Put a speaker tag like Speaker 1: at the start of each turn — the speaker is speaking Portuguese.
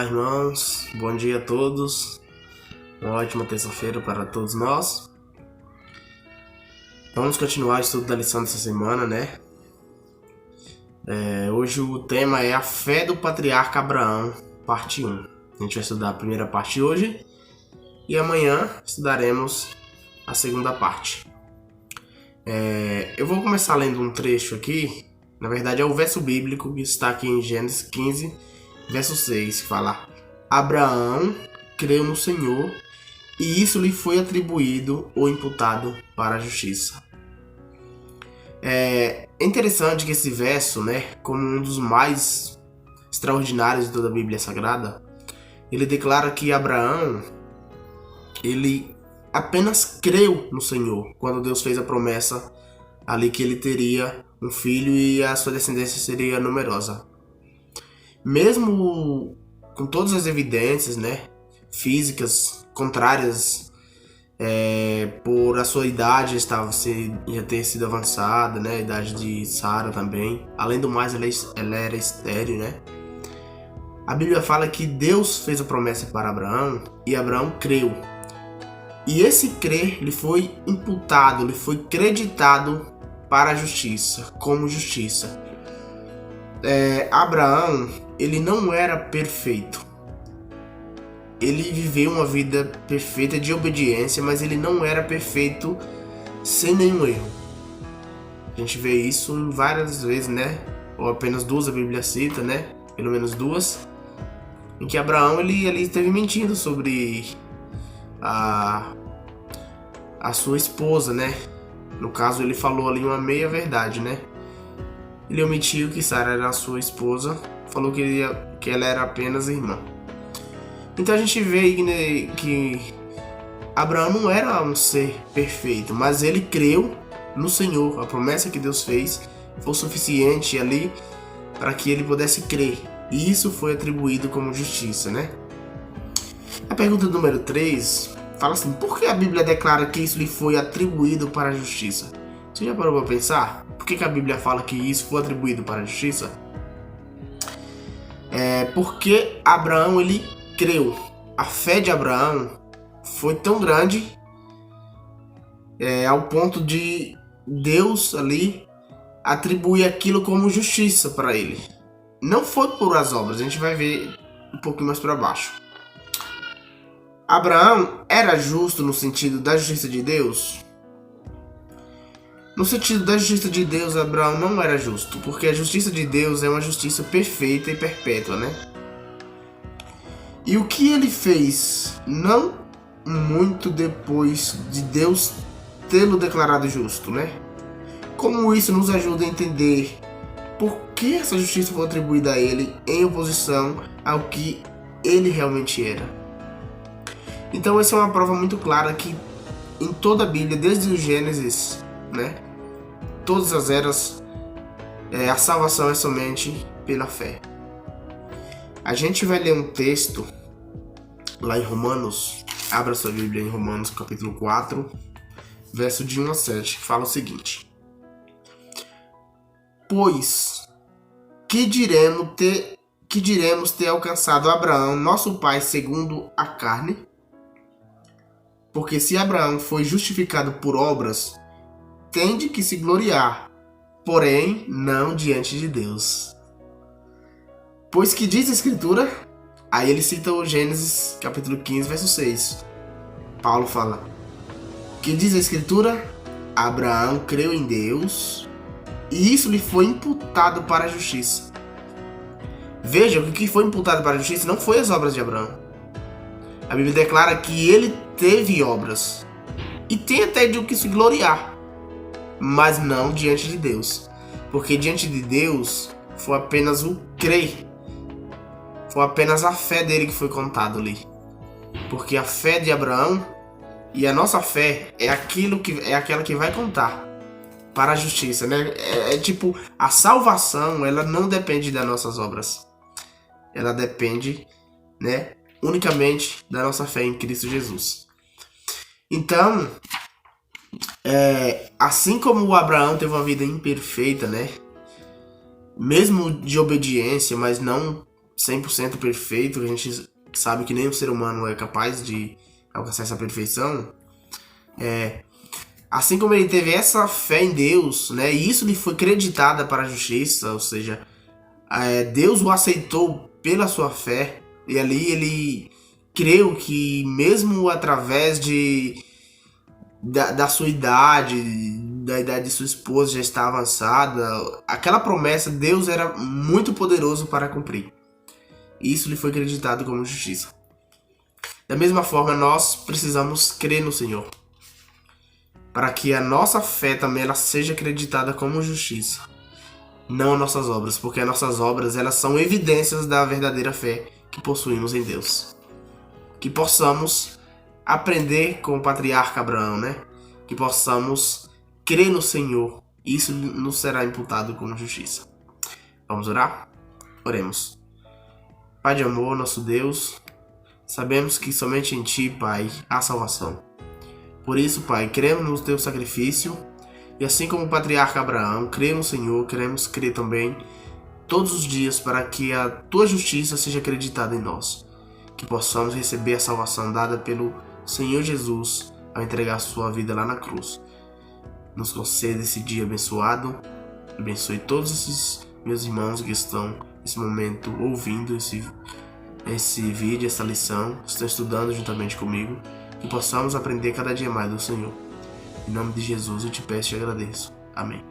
Speaker 1: Irmãos, bom dia a todos, uma ótima terça-feira para todos nós. Vamos continuar o estudo da lição dessa semana, né? Hoje o tema é a fé do patriarca Abraão, parte 1. A gente vai estudar a primeira parte hoje e amanhã estudaremos a segunda parte. Eu vou começar lendo um trecho aqui, na verdade é o verso bíblico que está aqui em Gênesis 15, verso 6, que fala: Abraão creu no Senhor e isso lhe foi atribuído ou imputado para a justiça. É interessante que esse verso, né, como um dos mais extraordinários de toda a Bíblia Sagrada, ele declara que Abraão, ele apenas creu no Senhor quando Deus fez a promessa ali que ele teria um filho e a sua descendência seria numerosa. Mesmo com todas as evidências, né, físicas contrárias, por a sua idade já ter sido avançada, né, a idade de Sara também. Além do mais, ela era estéril, né? A Bíblia fala que Deus fez a promessa para Abraão e Abraão creu. E esse crer lhe foi imputado, lhe foi creditado para a justiça, como justiça. Abraão, ele não era perfeito. Ele viveu uma vida perfeita de obediência, mas ele não era perfeito sem nenhum erro. A gente vê isso em várias vezes, né? Ou apenas duas a Bíblia cita, né? Pelo menos duas. Em que Abraão, ele esteve mentindo sobre a sua esposa, né? No caso, ele falou ali uma meia verdade, né? Ele omitiu que Sara era a sua esposa, falou que ela era apenas irmã. Então a gente vê aí, né, que Abraão não era um ser perfeito, mas ele creu no Senhor. A promessa que Deus fez foi suficiente ali para que ele pudesse crer. E isso foi atribuído como justiça, né? A pergunta número 3 fala assim: por que a Bíblia declara que isso lhe foi atribuído para a justiça? Você já parou para pensar? Por que a Bíblia fala que isso foi atribuído para a justiça? Porque Abraão, ele creu. A fé de Abraão foi tão grande ao ponto de Deus ali atribuir aquilo como justiça para ele. Não foi por as obras, a gente vai ver um pouquinho mais para baixo. Abraão era justo no sentido da justiça de Deus? No sentido da justiça de Deus, Abraão não era justo, porque a justiça de Deus é uma justiça perfeita e perpétua, né? E o que ele fez, não muito depois de Deus tê-lo declarado justo, né? Como isso nos ajuda a entender por que essa justiça foi atribuída a ele em oposição ao que ele realmente era. Então essa é uma prova muito clara que em toda a Bíblia, desde o Gênesis, né? Todas as eras, a salvação é somente pela fé. A gente vai ler um texto lá em Romanos, abra sua Bíblia em Romanos capítulo 4, verso de 1 a 7, que fala o seguinte: Pois, que diremos ter alcançado Abraão, nosso pai, segundo a carne? Porque se Abraão foi justificado por obras, tem de que se gloriar, porém não diante de Deus. Pois que diz a Escritura, aí ele cita o Gênesis capítulo 15, verso 6. Paulo fala: que diz a Escritura? Abraão creu em Deus e isso lhe foi imputado para a justiça. Veja, o que foi imputado para a justiça não foi as obras de Abraão. A Bíblia declara que ele teve obras e tem até de o que se gloriar, mas não diante de Deus, porque diante de Deus foi apenas o crer. Foi apenas a fé dele que foi contado ali. Porque a fé de Abraão e a nossa fé é aquela que vai contar para a justiça, né? Tipo, a salvação, ela não depende das nossas obras. Ela depende, né, unicamente da nossa fé em Cristo Jesus. Então, assim como o Abraão teve uma vida imperfeita, né? Mesmo de obediência, mas não 100% perfeito, a gente sabe que nem o ser humano é capaz de alcançar essa perfeição, assim como ele teve essa fé em Deus, né, e isso lhe foi creditada para a justiça, ou seja, Deus o aceitou pela sua fé, e ali ele creu que mesmo através da sua idade, da idade de sua esposa já está avançada, aquela promessa Deus era muito poderoso para cumprir. Isso lhe foi acreditado como justiça. Da mesma forma, nós precisamos crer no Senhor, para que a nossa fé também ela seja acreditada como justiça, não as nossas obras, porque as nossas obras elas são evidências da verdadeira fé que possuímos em Deus. Que possamos aprender com o patriarca Abraão, né? Que possamos crer no Senhor, isso nos será imputado como justiça. Vamos orar? Oremos. Pai de amor, nosso Deus, sabemos que somente em Ti, Pai, há salvação. Por isso, Pai, cremos no Teu sacrifício e assim como o patriarca Abraão, crê no Senhor, queremos crer também todos os dias para que a Tua justiça seja acreditada em nós. Que possamos receber a salvação dada pelo Senhor Jesus ao entregar sua vida lá na cruz. Nos conceda esse dia abençoado. Abençoe todos esses meus irmãos que estão nesse momento ouvindo esse vídeo, essa lição, estão estudando juntamente comigo. Que possamos aprender cada dia mais do Senhor. Em nome de Jesus eu te peço e te agradeço. Amém.